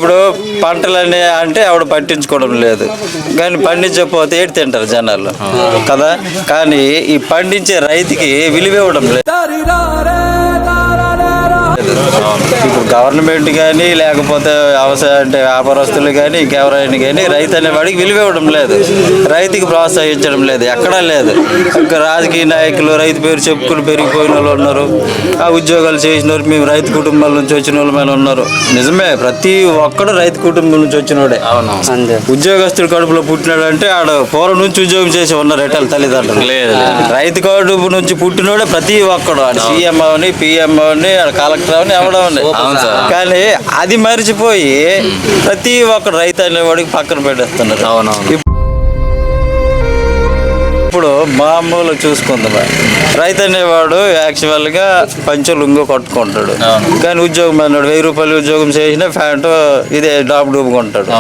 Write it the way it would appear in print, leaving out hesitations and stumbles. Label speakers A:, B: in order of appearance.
A: ఇప్పుడు పంటలని అంటే ఆవిడ పట్టించుకోవడం లేదు, కానీ పండించకపోతే ఏడు తింటారు జనాలు కదా. కానీ ఈ పండించే రైతుకి విలువ ఇవ్వడం లేదు. ఇప్పుడు గవర్నమెంట్ కానీ లేకపోతే వ్యవసాయ అంటే వ్యాపారస్తులు కానీ ఇంకెవరైనా కానీ రైతు అనేవాడికి విలువ ఇవ్వడం లేదు, రైతుకి ప్రోత్సహించడం లేదు, ఎక్కడా లేదు. ఇంకా రాజకీయ నాయకులు రైతు పేరు చెప్పుకుని పెరిగిపోయిన వాళ్ళు ఉన్నారు, ఆ ఉద్యోగాలు చేసినారు, మేము రైతు కుటుంబాల నుంచి వచ్చిన వాళ్ళ మీద ఉన్నారు. నిజమే, ప్రతి ఒక్కడు రైతు కుటుంబం నుంచి వచ్చినోడే. ఉద్యోగస్తుడు కడుపులో పుట్టినాడు అంటే ఆడ పూర్వం నుంచి ఉద్యోగం చేసి ఉన్నారు ఎట్టాలి తల్లిదండ్రులు. లేదు, రైతు కడుపు నుంచి పుట్టినోడే ప్రతి ఒక్కడు, ఆడ సీఎం అవని, పిఎం అవని, ఆడ కలెక్టర్ అవని, ఎవడవని. కానీ అది మరిచిపోయి ప్రతి ఒక్కడు రైతు అనేవాడికి పక్కన పెట్టేస్తున్నారు. ఇప్పుడు మామూలు చూసుకుందాం, రైతు అనేవాడు యాక్చువల్గా పంచె లుంగు కొట్టుకుంటాడు, కానీ ఉద్యోగం అన్నాడు 1000 రూపాయలు ఉద్యోగం చేసినా ప్యాంటు ఇదే డాబు డూబుకుంటాడు.